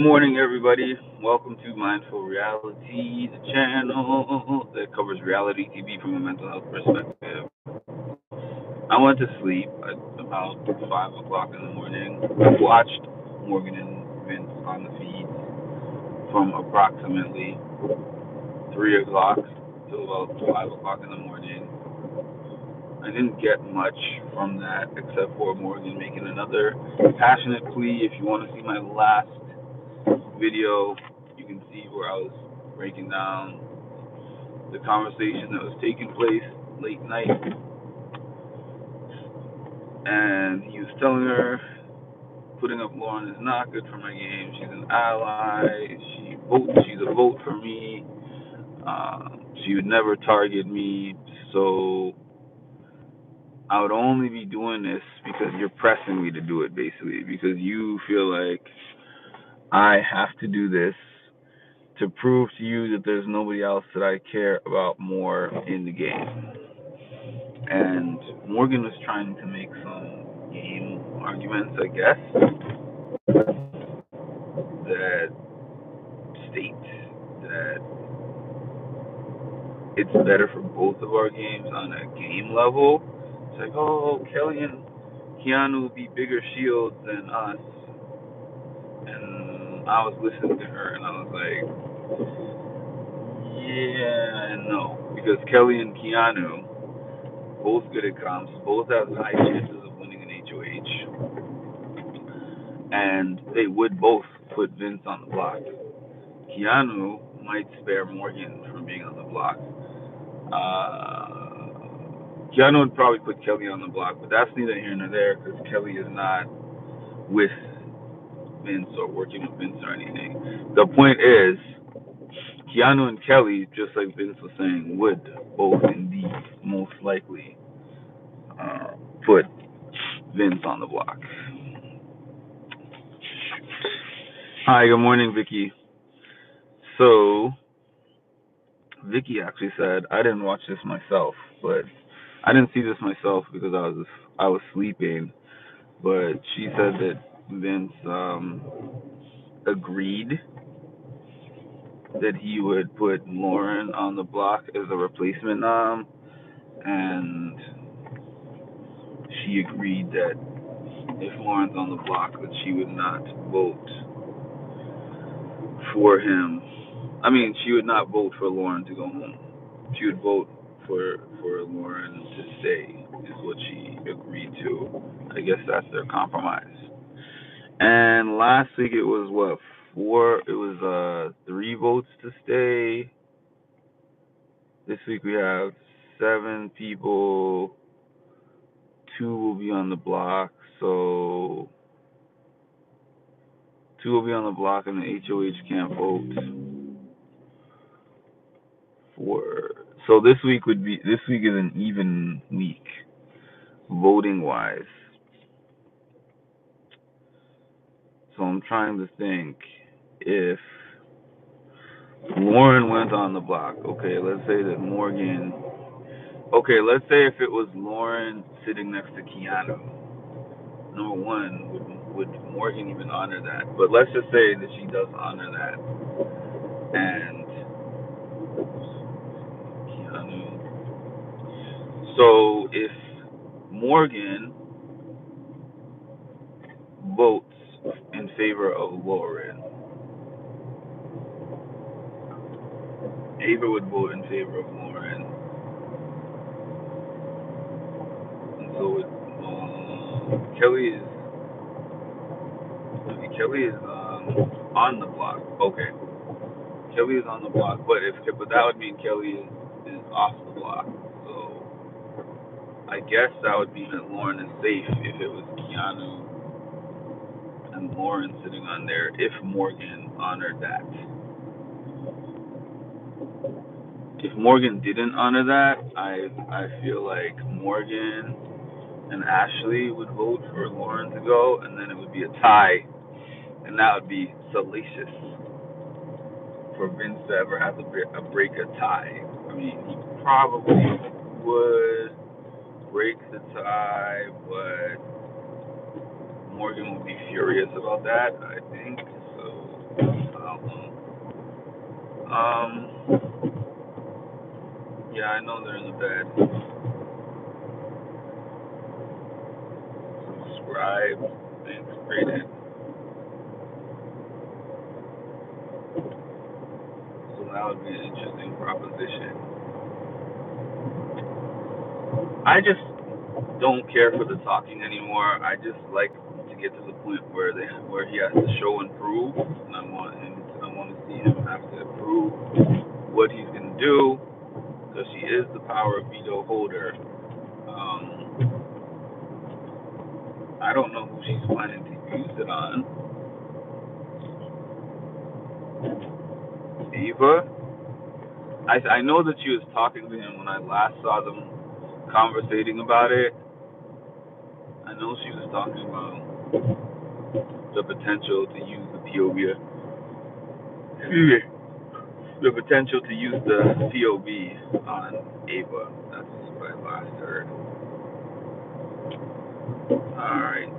Good morning, everybody. Welcome to Mindful Reality, the channel that covers reality TV from a mental health perspective. I went to sleep at about 5 o'clock in the morning. I watched Morgan and Vince on the feed from approximately 3 o'clock till about 5 o'clock in the morning. I didn't get much from that except for Morgan making another passionate plea. If you want to see my last video, you can see where I was breaking down the conversation that was taking place late night, and he was telling her putting up Lauren is not good for my game. She's an ally. She's a vote for me. She would never target me, so I would only be doing this because you're pressing me to do it, basically, because you feel like I have to do this to prove to you that there's nobody else that I care about more in the game. And Morgan was trying to make some game arguments, I guess, that state that it's better for both of our games on a game level. It's like, oh, Kelly and Keanu will be bigger shields than us. And I was listening to her and I was like, yeah and no. Because Kelly and Keanu, both good at comps, both have high chances of winning an HOH, and they would both put Vince on the block. Keanu might spare Morgan from being on the block. Keanu would probably put Kelly on the block, but that's neither here nor there because Kelly is not with Vince or working with Vince or anything. The point is, Keanu and Kelly, just like Vince was saying, would both indeed most likely uh, put Vince on the block. Hi, good morning, Vicky. So, Vicky actually said I didn't watch this myself, but I didn't see this myself because I was sleeping. But she said that Vince agreed that he would put Lauren on the block as a replacement nom, and she agreed that if Lauren's on the block, that she would not vote for him. I mean, she would not vote for Lauren to go home. She would vote for Lauren to stay, is what she agreed to. I guess that's their compromise. And last week it was what, four? It was 3 votes to stay. This week we have 7 people. 2 will be on the block, so 2 will be on the block, and the HOH can't vote for. So this week is an even week voting wise. So I'm trying to think if Lauren went on the block. Okay, let's say that Morgan. Okay, let's say if it was Lauren sitting next to Keanu. Number one, would Morgan even honor that? But let's just say that she does honor that, and Keanu. So if Morgan votes in favor of Lauren, Ava would vote in favor of Lauren, and so Kelly is on the block. Okay, Kelly is on the block, but that would mean Kelly is off the block. So I guess that would mean that Lauren is safe if it was Keanu and Lauren sitting on there. If Morgan honored that, if Morgan didn't honor that, I feel like Morgan and Ashley would vote for Lauren to go, and then it would be a tie, and that would be salacious for Vince to ever have to break a tie. I mean, he probably would break the tie, but Morgan would be furious about that, I think. So how long. Um, yeah, I know they're in the bed. Subscribe, thanks, rated. So that would be an interesting proposition. I just don't care for the talking anymore. I just like to get to the point where he has to show and prove, and I want to see him have to prove what he's gonna do, because she is the power veto holder. I don't know who she's planning to use it on. Eva. I know that she was talking to him when I last saw them conversating about it. I know she was talking about the potential to use the POV. Excuse me. The potential to use the POV on Ava. That's what I last heard. Alright.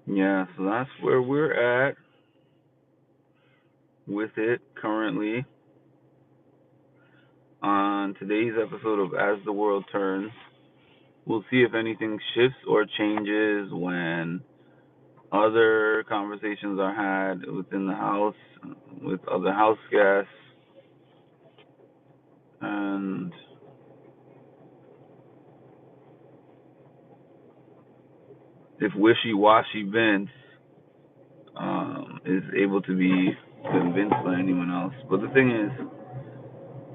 Yeah, so that's where we're at with it currently on today's episode of As the World Turns. We'll see if anything shifts or changes when other conversations are had within the house with other house guests, and if wishy-washy Vince is able to be convinced by anyone else. But the thing is,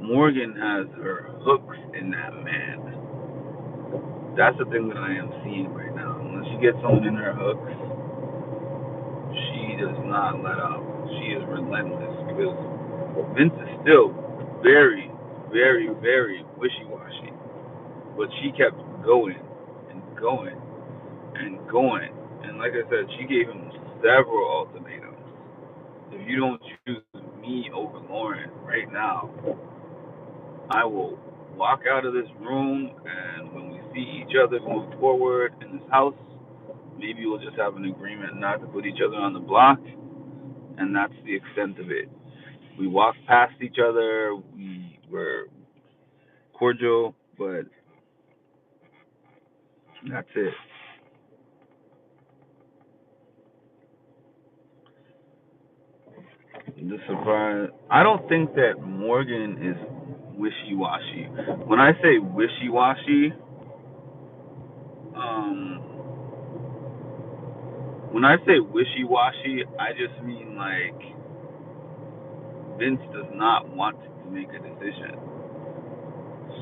Morgan has her hooks in that man. That's the thing that I am seeing right now. When she gets someone in her hooks, she does not let up. She is relentless, because Vince is still very, very, very wishy-washy. But she kept going and going and going. And like I said, she gave him several ultimatums. If you don't choose me over Lauren right now, I will walk out of this room, and when we see each other going forward in this house, maybe we'll just have an agreement not to put each other on the block, and that's the extent of it. We walked past each other, we were cordial, but that's it. The surprise. I don't think that Morgan is wishy-washy. When I say wishy-washy, um, when I say wishy-washy, I just mean like Vince does not want to make a decision.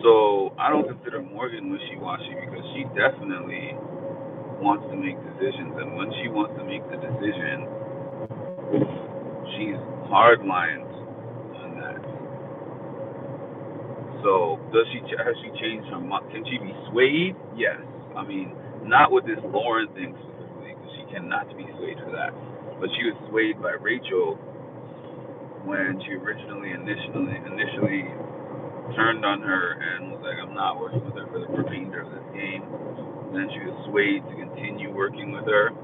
So I don't consider Morgan wishy-washy, because she definitely wants to make decisions, and when she wants to make the decision, she's hardlined on that. So has she changed her mind? Can she be swayed? Yes. I mean, not with this Lauren thing specifically, because she cannot be swayed for that. But she was swayed by Rachel when she initially turned on her and was like, "I'm not working with her for the remainder of this game." And then she was swayed to continue working with her.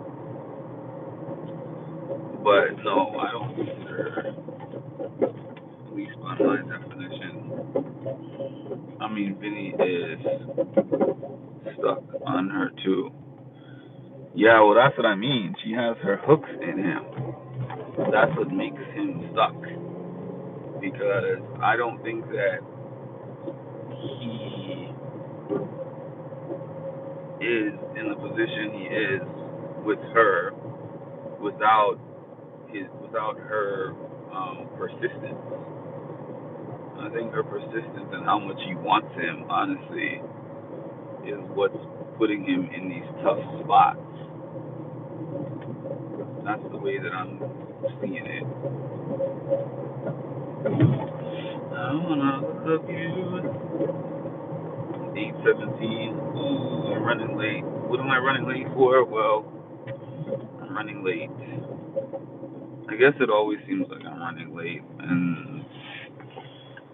But no, I don't consider, at least by my definition, I mean, Vinny is stuck on her too. Yeah, well, that's what I mean. She has her hooks in him. That's what makes him stuck. Because I don't think that he is in the position he is with her without her persistence. I think her persistence and how much she wants him, honestly, is what's putting him in these tough spots. That's the way that I'm seeing it. I wanna love you. 8:17. Ooh, I'm running late. What am I running late for? Well, I'm running late. I guess it always seems like I'm running late, and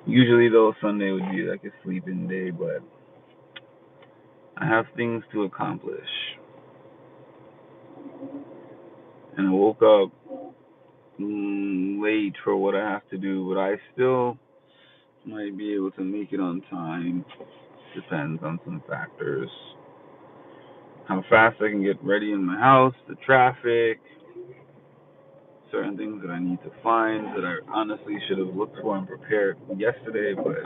usually though Sunday would be like a sleeping day, but I have things to accomplish. And I woke up late for what I have to do, but I still might be able to make it on time. Depends on some factors. How fast I can get ready in my house, the traffic, certain things that I need to find that I honestly should have looked for and prepared yesterday, but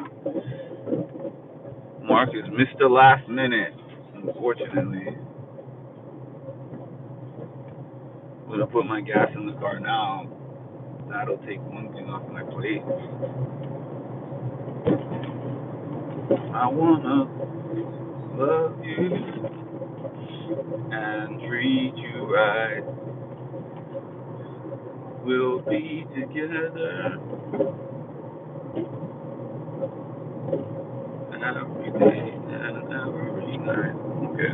Mark is Mr. Last Minute, unfortunately. I'm gonna put my gas in the car now. That'll take one thing off my plate. I wanna love you and treat you right. We'll be together every day and every night. Okay.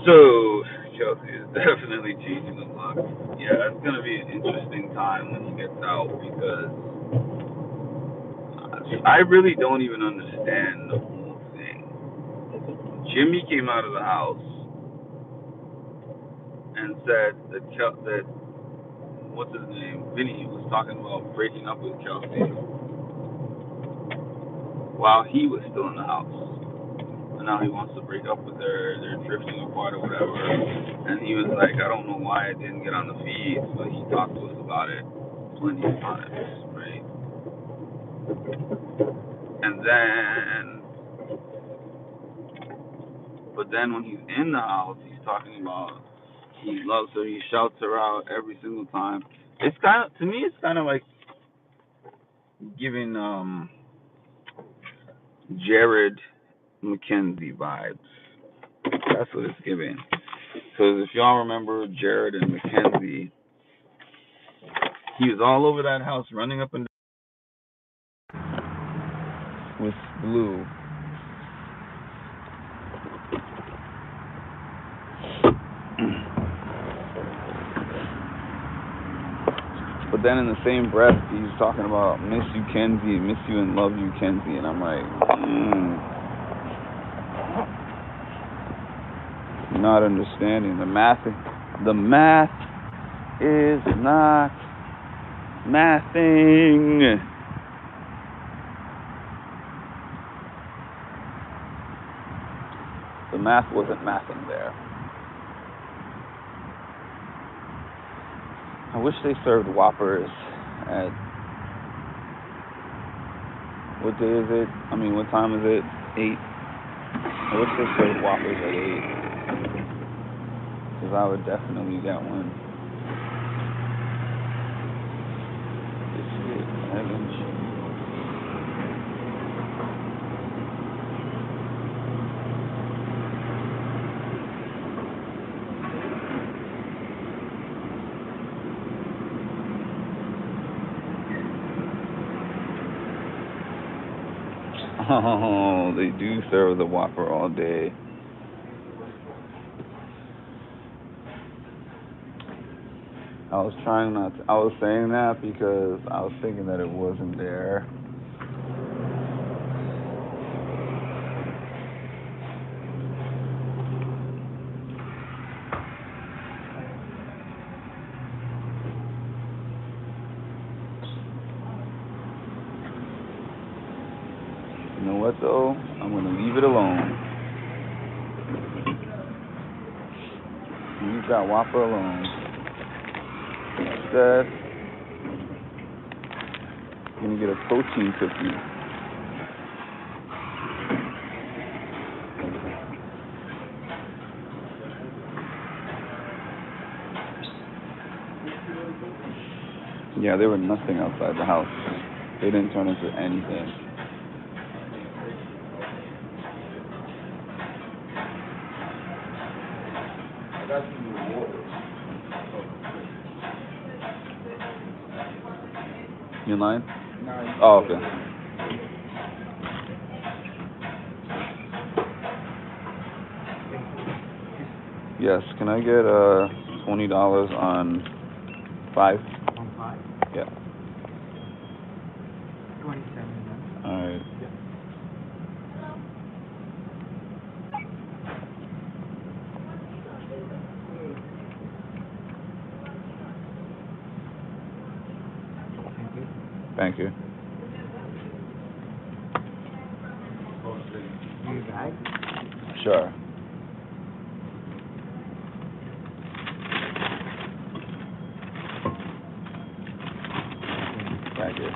So, Chelsea is definitely changing the look. Yeah, it's gonna be an interesting time when he gets out because I really don't even understand the whole thing. Jimmy came out of the house and said that what's his name, Vinny, was talking about breaking up with Kelsey while he was still in the house. And now he wants to break up with her. They're drifting apart or whatever. And he was like, I don't know why I didn't get on the feed, but he talked to us about it plenty of times, right? And then, but then when he's in the house, he's talking about he loves her. He shouts her out every single time. It's kind of, to me, it's kind of like giving Jared McKenzie vibes. That's what it's giving. Because if y'all remember Jared and McKenzie, he was all over that house running up and down with Blue. But then in the same breath, he was talking about miss you, Kenzie, miss you and love you, Kenzie. And I'm like, not understanding the math. The math is not mathing. The math wasn't mathing there. I wish they served Whoppers at, what day is it? I mean, what time is it? 8. I wish they served Whoppers at 8. Because I would definitely get one. Biscuit, egg and cheese. Oh, they do serve the Whopper all day. I was trying not to. I was saying that because I was thinking that it wasn't there. You know what though? I'm gonna leave it alone. Leave that Whopper alone. Instead, I'm gonna get a protein cookie. Yeah, there were nothing outside the house. They didn't turn into anything. You in line? Oh, okay. Yes, can I get $20 on 5? On 5? Yeah. 27 then. Alright. Yep. Thank you. Thank you. You guys? Sure. Thank you.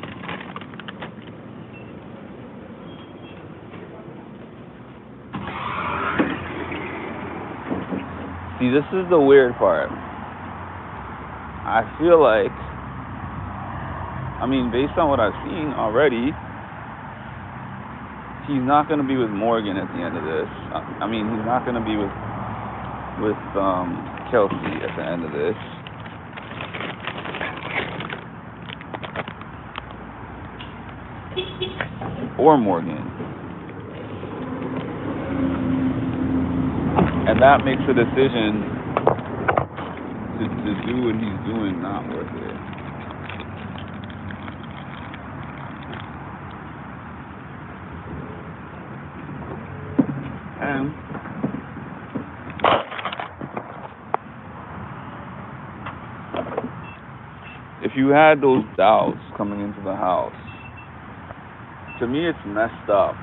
See, this is the weird part. I feel like, I mean, based on what I've seen already, he's not going to be with Morgan at the end of this. I mean, he's not going to be with Kelsey at the end of this. Or Morgan. And that makes the decision to do what he's doing not worth it. And if you had those doubts coming into the house, to me it's messed up.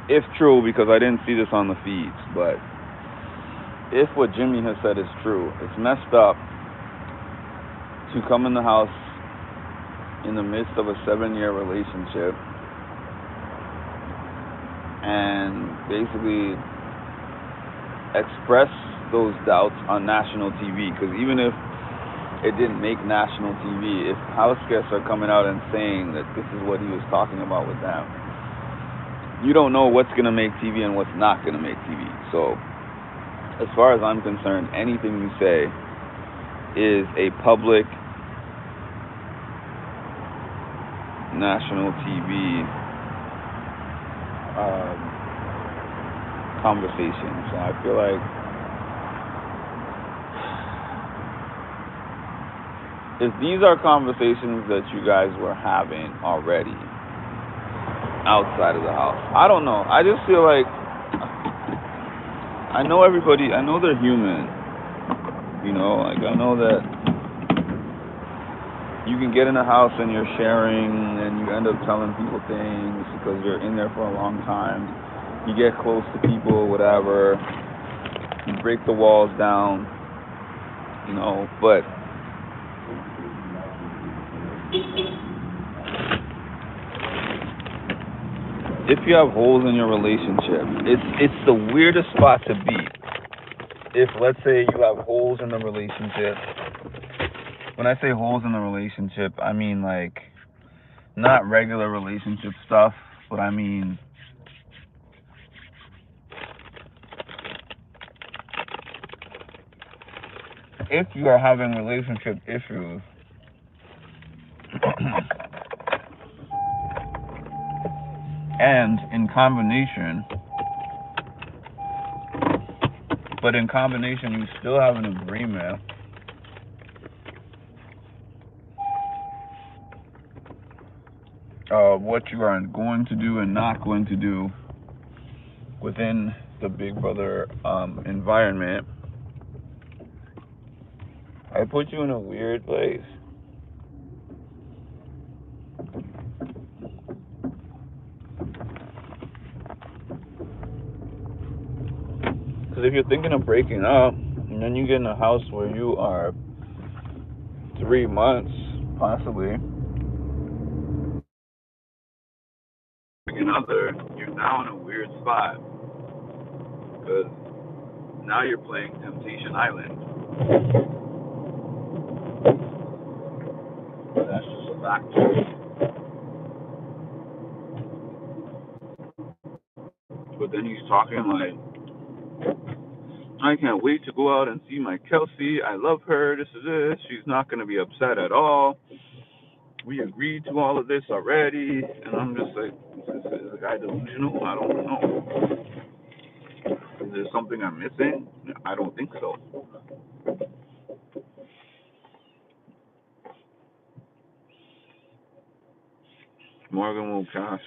If true, because I didn't see this on the feeds, but if what Jimmy has said is true, it's messed up to come in the house in the midst of a 7-year relationship and basically express those doubts on national TV. Because even if it didn't make national TV, if house guests are coming out and saying that this is what he was talking about with them, you don't know what's going to make TV and what's not going to make TV. So as far as I'm concerned, anything you say is a public national TV conversation. So I feel like if these are conversations that you guys were having already outside of the house, I don't know. I just feel like I know everybody. I know they're human. You know, like I know that you can get in a house and you're sharing and you end up telling people things because you're in there for a long time. You get close to people, whatever. You break the walls down, you know, but if you have holes in your relationship, it's the weirdest spot to be. If, let's say, you have holes in the relationship, when I say holes in the relationship, I mean like not regular relationship stuff, but I mean if you are having relationship issues and in combination you still have an agreement of what you are going to do and not going to do within the Big Brother environment, I put you in a weird place. Because if you're thinking of breaking up, and then you get in a house where you are 3 months, possibly, another, you're now in a weird spot. Because now you're playing Temptation Island. back. But then he's talking like, I can't wait to go out and see my Kelsey. I love her. This is this. She's not going to be upset at all. We agreed to all of this already. And I'm just like, is the guy delusional? I don't know. Is there something I'm missing? I don't think so. Morgan will cast.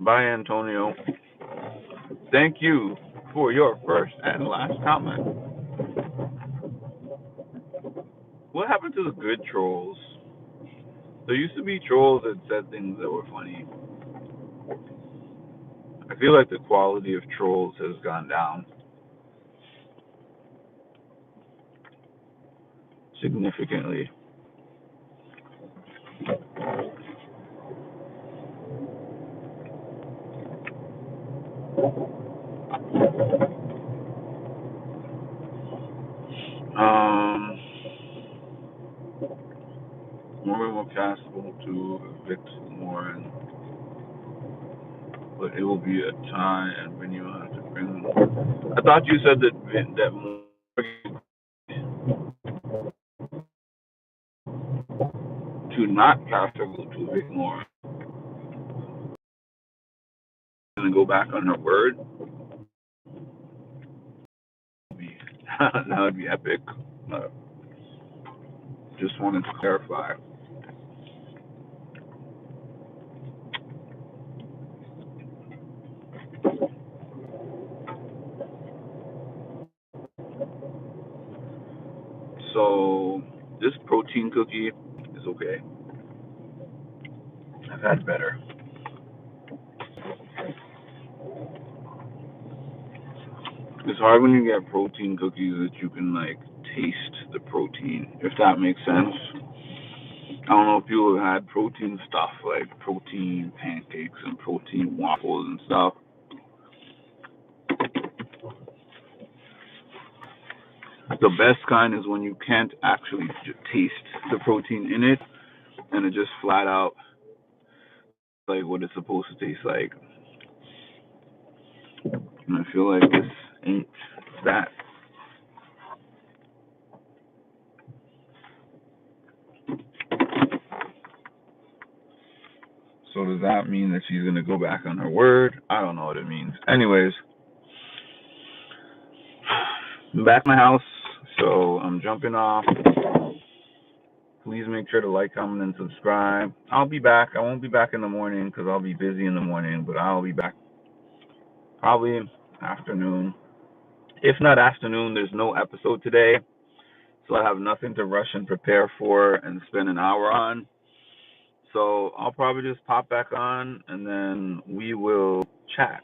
Bye, Antonio. Thank you for your first and last comment. What happened to the good trolls? There used to be trolls that said things that were funny. I feel like the quality of trolls has gone down significantly. Morgan will cast to evict Lauren, but it will be a tie, and Vinny will have to bring. I thought you said that Morgan to not cast her vote to evict Lauren and go back on her word. That would be epic. Uh, just wanted to clarify. So this protein cookie is okay. I've had better. It's hard when you get protein cookies that you can like taste the protein, if that makes sense. I don't know if you have had protein stuff like protein pancakes and protein waffles and stuff. The best kind is when you can't actually taste the protein in it and it just flat out like what it's supposed to taste like. And I feel like this ain't that. So does that mean that she's gonna go back on her word? I don't know what it means. Anyways, I'm back at my house, so I'm jumping off. Please make sure to like, comment, and subscribe. I'll be back. I won't be back in the morning because I'll be busy in the morning, but I'll be back probably afternoon. If not afternoon, there's no episode today, so I have nothing to rush and prepare for and spend an hour on. So I'll probably just pop back on and then we will chat.